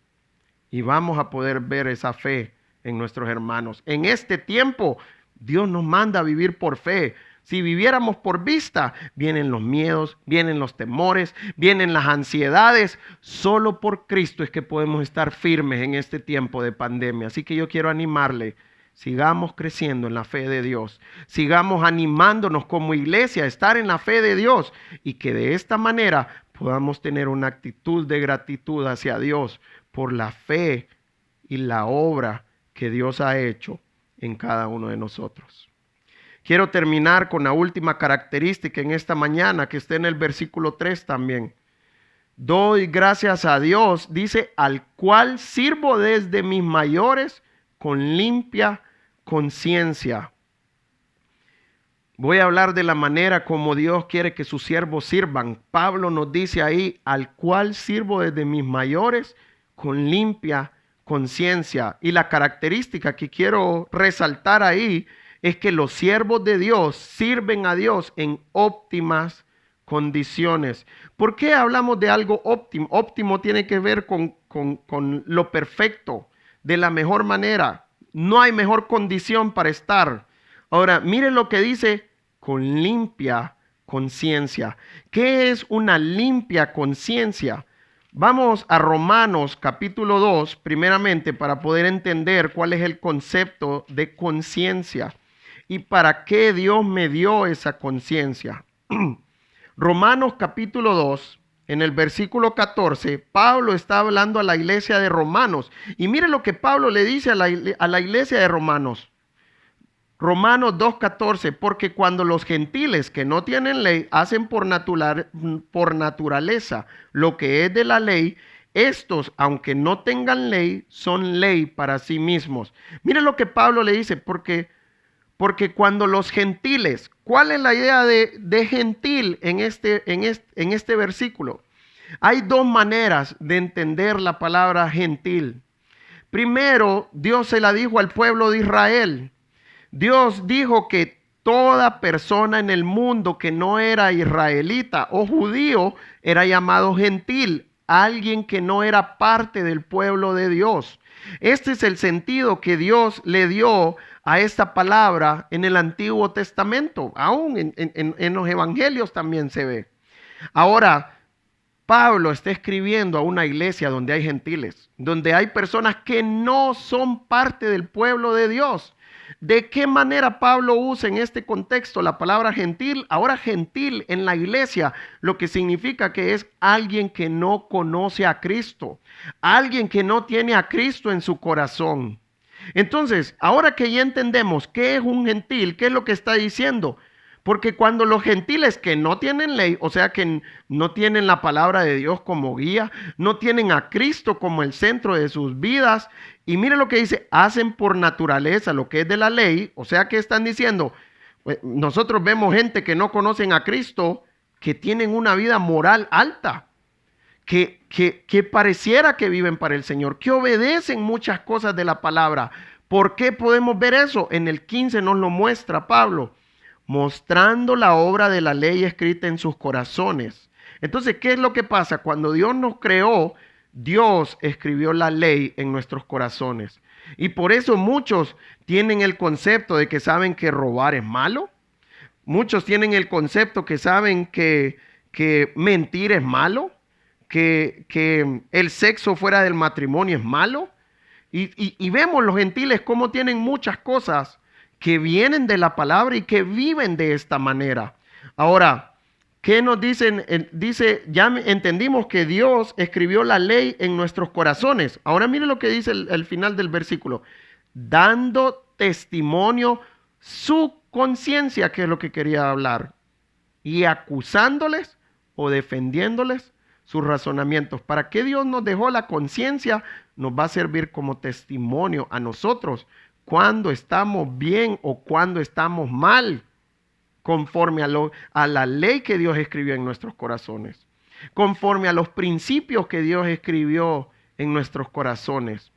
[SPEAKER 5] Y vamos a poder ver esa fe en nuestros hermanos. En este tiempo, Dios nos manda a vivir por fe. Si viviéramos por vista, vienen los miedos, vienen los temores, vienen las ansiedades. Solo por Cristo es que podemos estar firmes en este tiempo de pandemia. Así que yo quiero animarle. Sigamos creciendo en la fe de Dios. Sigamos animándonos como iglesia a estar en la fe de Dios. Y que de esta manera podamos tener una actitud de gratitud hacia Dios por la fe y la obra que Dios ha hecho en cada uno de nosotros. Quiero terminar con la última característica en esta mañana que está en el versículo 3 también. Doy gracias a Dios, dice, al cual sirvo desde mis mayores con limpia conciencia. Voy a hablar de la manera como Dios quiere que sus siervos sirvan. Pablo nos dice ahí, al cual sirvo desde mis mayores con limpia conciencia. Y la característica que quiero resaltar ahí es que los siervos de Dios sirven a Dios en óptimas condiciones. ¿Por qué hablamos de algo óptimo? Óptimo tiene que ver con lo perfecto, de la mejor manera. No hay mejor condición para estar. Ahora, miren lo que dice, con limpia conciencia. ¿Qué es una limpia conciencia? Vamos a Romanos capítulo 2, primeramente, para poder entender cuál es el concepto de conciencia y para qué Dios me dio esa conciencia. Romanos capítulo 2, en el versículo 14, Pablo está hablando a la iglesia de Romanos. Y mire lo que Pablo le dice a la iglesia de Romanos. Romanos 2:14, porque cuando los gentiles que no tienen ley hacen por naturaleza lo que es de la ley, estos, aunque no tengan ley, son ley para sí mismos. Mire lo que Pablo le dice, porque cuando los gentiles, ¿cuál es la idea de gentil en este versículo? Hay dos maneras de entender la palabra gentil. Primero, Dios se la dijo al pueblo de Israel. Dios dijo que toda persona en el mundo que no era israelita o judío era llamado gentil. alguien que no era parte del pueblo de Dios. Este es el sentido que Dios le dio a esta palabra en el Antiguo Testamento. Aún en los evangelios también se ve. Ahora, Pablo está escribiendo a una iglesia donde hay gentiles, donde hay personas que no son parte del pueblo de Dios. ¿De qué manera Pablo usa en este contexto la palabra gentil? Ahora gentil en la iglesia, lo que significa que es alguien que no conoce a Cristo, alguien que no tiene a Cristo en su corazón. Entonces, ahora que ya entendemos qué es un gentil, ¿qué es lo que está diciendo? Porque cuando los gentiles que no tienen ley, o sea que no tienen la palabra de Dios como guía, no tienen a Cristo como el centro de sus vidas, y mire lo que dice, hacen por naturaleza lo que es de la ley, o sea que están diciendo, nosotros vemos gente que no conocen a Cristo, que tienen una vida moral alta, que pareciera que viven para el Señor, que obedecen muchas cosas de la palabra. ¿Por qué podemos ver eso? En el 15 nos lo muestra Pablo, mostrando la obra de la ley escrita en sus corazones. Entonces, ¿qué es lo que pasa? Cuando Dios nos creó, Dios escribió la ley en nuestros corazones. Y por eso muchos tienen el concepto de que saben que robar es malo. Muchos tienen el concepto que saben que mentir es malo, que el sexo fuera del matrimonio es malo. Y vemos los gentiles cómo tienen muchas cosas que vienen de la palabra y que viven de esta manera. Ahora, ¿qué nos dicen? Dice, ya entendimos que Dios escribió la ley en nuestros corazones. Ahora mire lo que dice el final del versículo. Dando testimonio su conciencia, que es lo que quería hablar, y acusándoles o defendiéndoles sus razonamientos. ¿Para qué Dios nos dejó la conciencia? Nos va a servir como testimonio a nosotros cuando estamos bien o cuando estamos mal, conforme a la ley que Dios escribió en nuestros corazones, conforme a los principios que Dios escribió en nuestros corazones.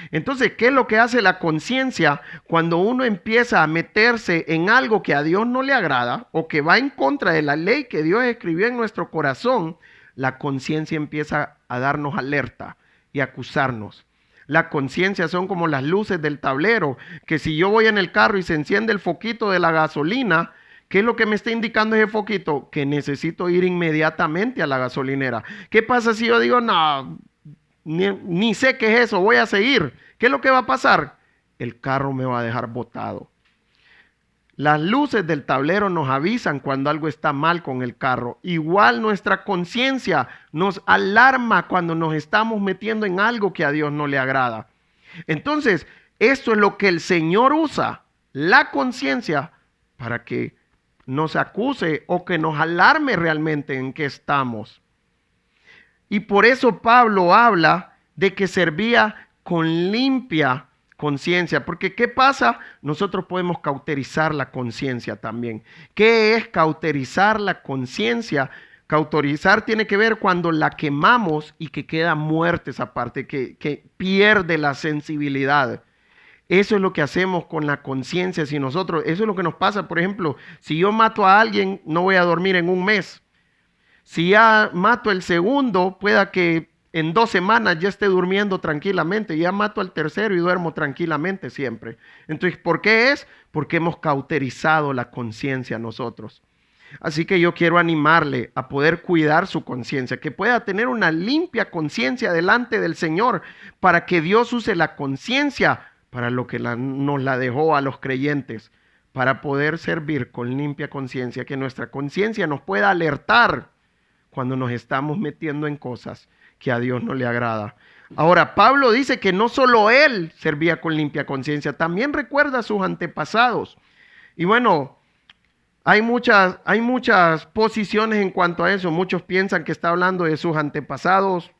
[SPEAKER 5] Entonces, ¿qué es lo que hace la conciencia cuando uno empieza a meterse en algo que a Dios no le agrada o que va en contra de la ley que Dios escribió en nuestro corazón? La conciencia empieza a darnos alerta y a acusarnos. La conciencia son como las luces del tablero, que si yo voy en el carro y se enciende el foquito de la gasolina, ¿qué es lo que me está indicando ese foquito? Que necesito ir inmediatamente a la gasolinera. ¿Qué pasa si yo digo, no, ni sé qué es eso, voy a seguir? ¿Qué es lo que va a pasar? El carro me va a dejar botado. Las luces del tablero nos avisan cuando algo está mal con el carro. Igual nuestra conciencia nos alarma cuando nos estamos metiendo en algo que a Dios no le agrada. Entonces, esto es lo que el Señor usa, la conciencia, para que nos acuse o que nos alarme realmente en qué estamos. Y por eso Pablo habla de que servía con limpia conciencia, porque ¿qué pasa? Nosotros podemos cauterizar la conciencia también. ¿Qué es cauterizar la conciencia? Cauterizar tiene que ver cuando la quemamos y que queda muerta esa parte, que pierde la sensibilidad. Eso es lo que hacemos con la conciencia. Si nosotros, eso es lo que nos pasa, por ejemplo, si yo mato a alguien, no voy a dormir en un mes. Si ya mato el segundo, pueda que en 2 semanas ya esté durmiendo tranquilamente. Ya mato al tercero y duermo tranquilamente siempre. Entonces, ¿por qué es? Porque hemos cauterizado la conciencia nosotros. Así que yo quiero animarle a poder cuidar su conciencia, que pueda tener una limpia conciencia delante del Señor, para que Dios use la conciencia para lo que nos la dejó a los creyentes, para poder servir con limpia conciencia, que nuestra conciencia nos pueda alertar cuando nos estamos metiendo en cosas que a Dios no le agrada. Ahora, Pablo dice que no solo él servía con limpia conciencia, también recuerda a sus antepasados. Y bueno, hay muchas posiciones en cuanto a eso. Muchos piensan que está hablando de sus antepasados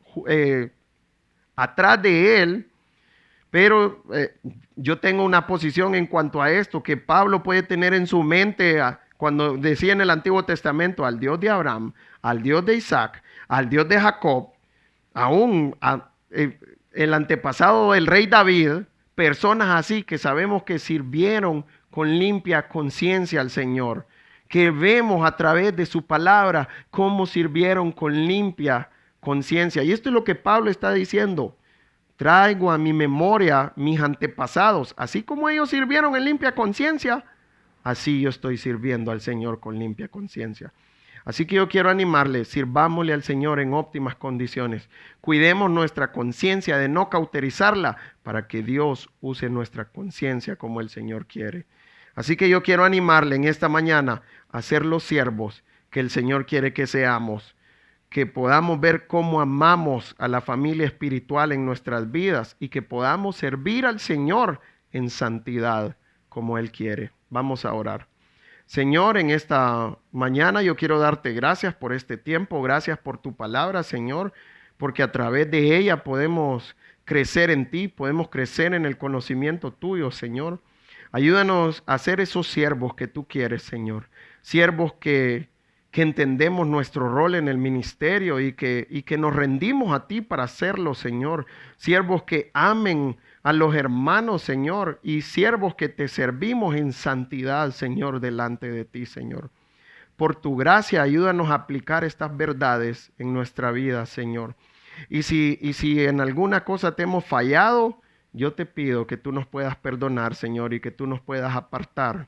[SPEAKER 5] atrás de él, pero yo tengo una posición en cuanto a esto, que Pablo puede tener en su mente cuando decía en el Antiguo Testamento al Dios de Abraham, al Dios de Isaac, al Dios de Jacob, aún el antepasado del rey David, personas así que sabemos que sirvieron con limpia conciencia al Señor, que vemos a través de su palabra cómo sirvieron con limpia conciencia. Y esto es lo que Pablo está diciendo. Traigo a mi memoria mis antepasados. Así como ellos sirvieron en limpia conciencia, así yo estoy sirviendo al Señor con limpia conciencia. Así que yo quiero animarles, sirvámosle al Señor en óptimas condiciones. Cuidemos nuestra conciencia de no cauterizarla para que Dios use nuestra conciencia como el Señor quiere. Así que yo quiero animarle en esta mañana a ser los siervos que el Señor quiere que seamos, que podamos ver cómo amamos a la familia espiritual en nuestras vidas y que podamos servir al Señor en santidad como Él quiere. Vamos a orar. Señor, en esta mañana yo quiero darte gracias por este tiempo, gracias por tu palabra, Señor, porque a través de ella podemos crecer en ti, podemos crecer en el conocimiento tuyo, Señor. Ayúdanos a ser esos siervos que tú quieres, Señor, siervos que entendemos nuestro rol en el ministerio y que nos rendimos a ti para hacerlo, Señor. Siervos que amen a los hermanos, Señor, y siervos que te servimos en santidad, Señor, delante de ti, Señor. Por tu gracia, ayúdanos a aplicar estas verdades en nuestra vida, Señor. Y si en alguna cosa te hemos fallado, yo te pido que tú nos puedas perdonar, Señor, y que tú nos puedas apartar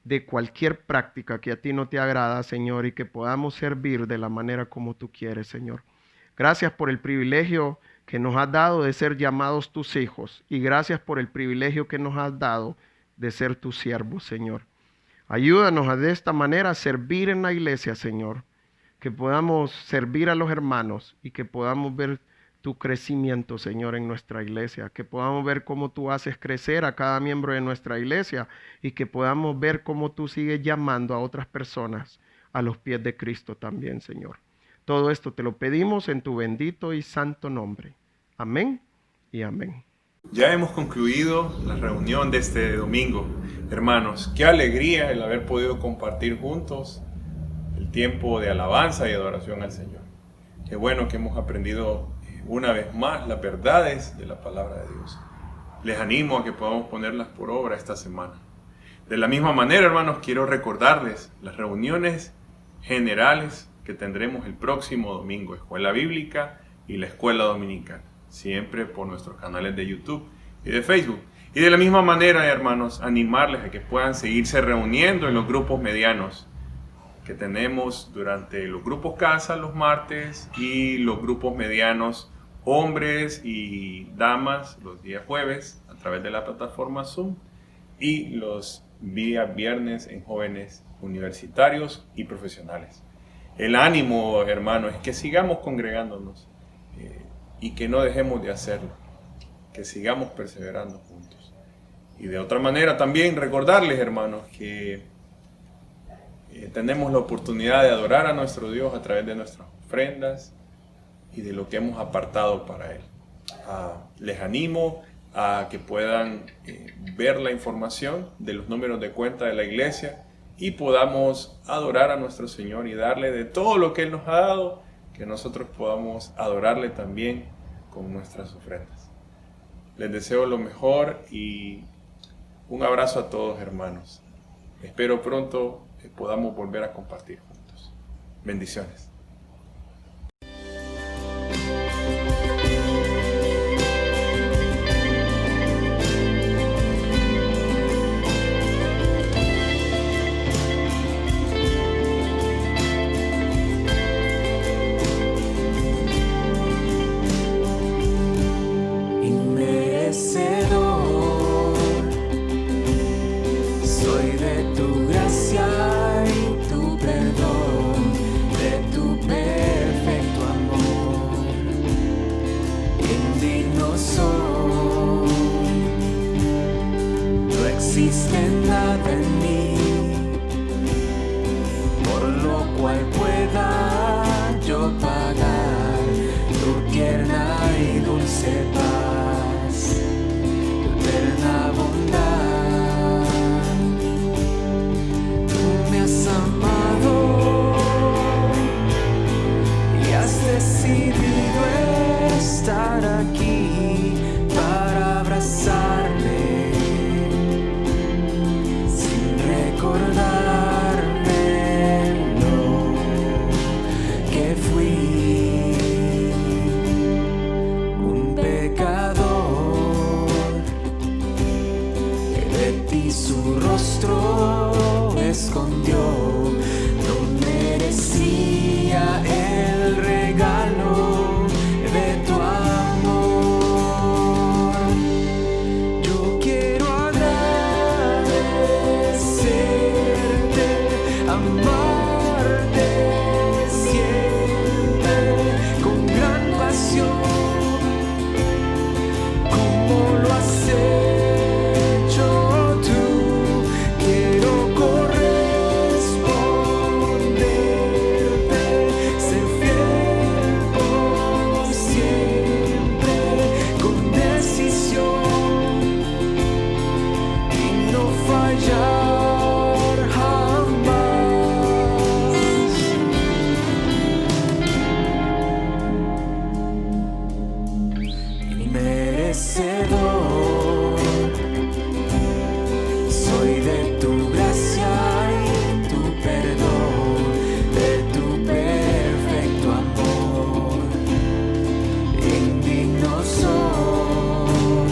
[SPEAKER 5] de cualquier práctica que a ti no te agrada, Señor, y que podamos servir de la manera como tú quieres, Señor. Gracias por el privilegio que nos has dado de ser llamados tus hijos, y gracias por el privilegio que nos has dado de ser tus siervos, Señor. Ayúdanos a de esta manera a servir en la iglesia, Señor, que podamos servir a los hermanos y que podamos ver tu crecimiento, Señor, en nuestra iglesia, que podamos ver cómo tú haces crecer a cada miembro de nuestra iglesia y que podamos ver cómo tú sigues llamando a otras personas a los pies de Cristo también, Señor. Todo esto te lo pedimos en tu bendito y santo nombre. Amén y amén.
[SPEAKER 6] Ya hemos concluido la reunión de este domingo. Hermanos, qué alegría el haber podido compartir juntos el tiempo de alabanza y adoración al Señor. Qué bueno que hemos aprendido una vez más las verdades de la palabra de Dios. Les animo a que podamos ponerlas por obra esta semana. De la misma manera, hermanos, quiero recordarles las reuniones generales que tendremos el próximo domingo, Escuela Bíblica y la Escuela Dominical, siempre por nuestros canales de YouTube y de Facebook. Y de la misma manera, hermanos, animarles a que puedan seguirse reuniendo en los grupos medianos que tenemos durante los grupos casa los martes y los grupos medianos hombres y damas los días jueves a través de la plataforma Zoom y los días viernes en jóvenes universitarios y profesionales. El ánimo, hermanos, es que sigamos congregándonos y que no dejemos de hacerlo, que sigamos perseverando juntos. Y de otra manera también recordarles, hermanos, que tenemos la oportunidad de adorar a nuestro Dios a través de nuestras ofrendas y de lo que hemos apartado para Él. Les animo a que puedan ver la información de los números de cuenta de la iglesia y podamos adorar a nuestro Señor y darle de todo lo que Él nos ha dado, que nosotros podamos adorarle también con nuestras ofrendas. Les deseo lo mejor y un abrazo a todos, hermanos. Espero pronto podamos volver a compartir juntos. Bendiciones.
[SPEAKER 2] Inmerecedor soy de tu gracia y tu perdón, de tu perfecto amor. Indigno soy, no existe nada en mí por lo cual pueda yo pagar tu tierna y dulce paz, tu eterna bondad. Tú me has amado y has decidido estar aquí para abrazarme sin recordarme lo que fui. vencedor. Soy de tu gracia y tu perdón, de tu perfecto amor. Indigno soy,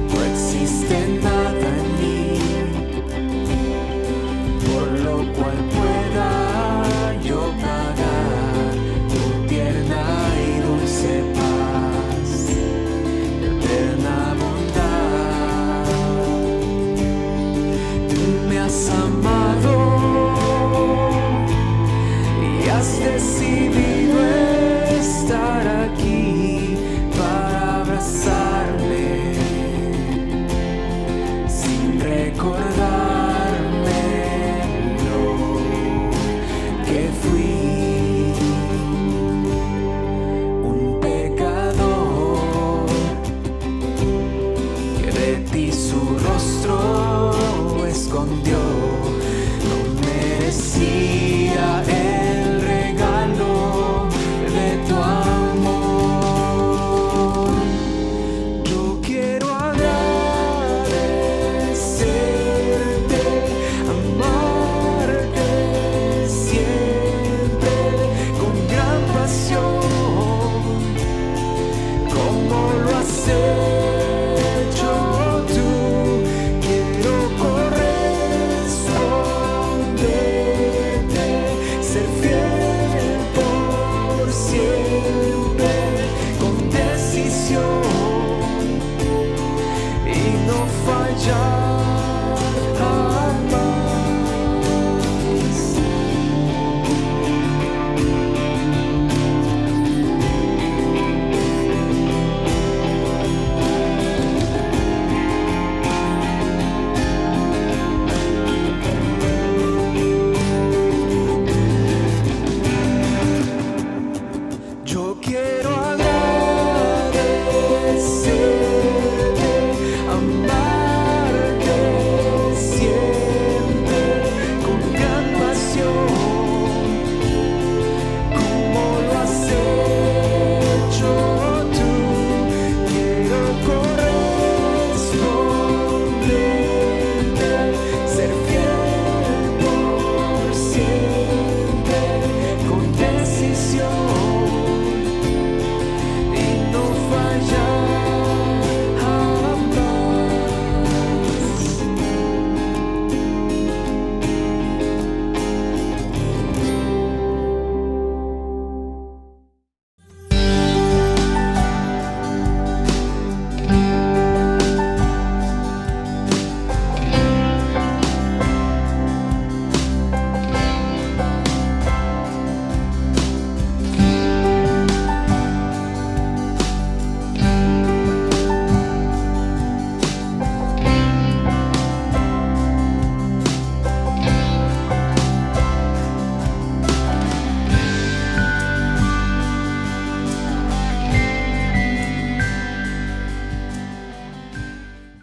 [SPEAKER 2] no existe nada en mí por lo cual pueda yo pagar tu tierna y dulce paz, eterna bondad. Tú me has amado y has decidido estar aquí para abrazarme sin recordarme lo que fui, un pecador que de ti su rostro escondió. No merecía el regalo de tu amor. Yo quiero agradecerte, amarte siempre con gran pasión, como lo has hecho tú. Quiero corresponderte, ser fiel por siempre, con decisión y no fallar jamás. Yo quiero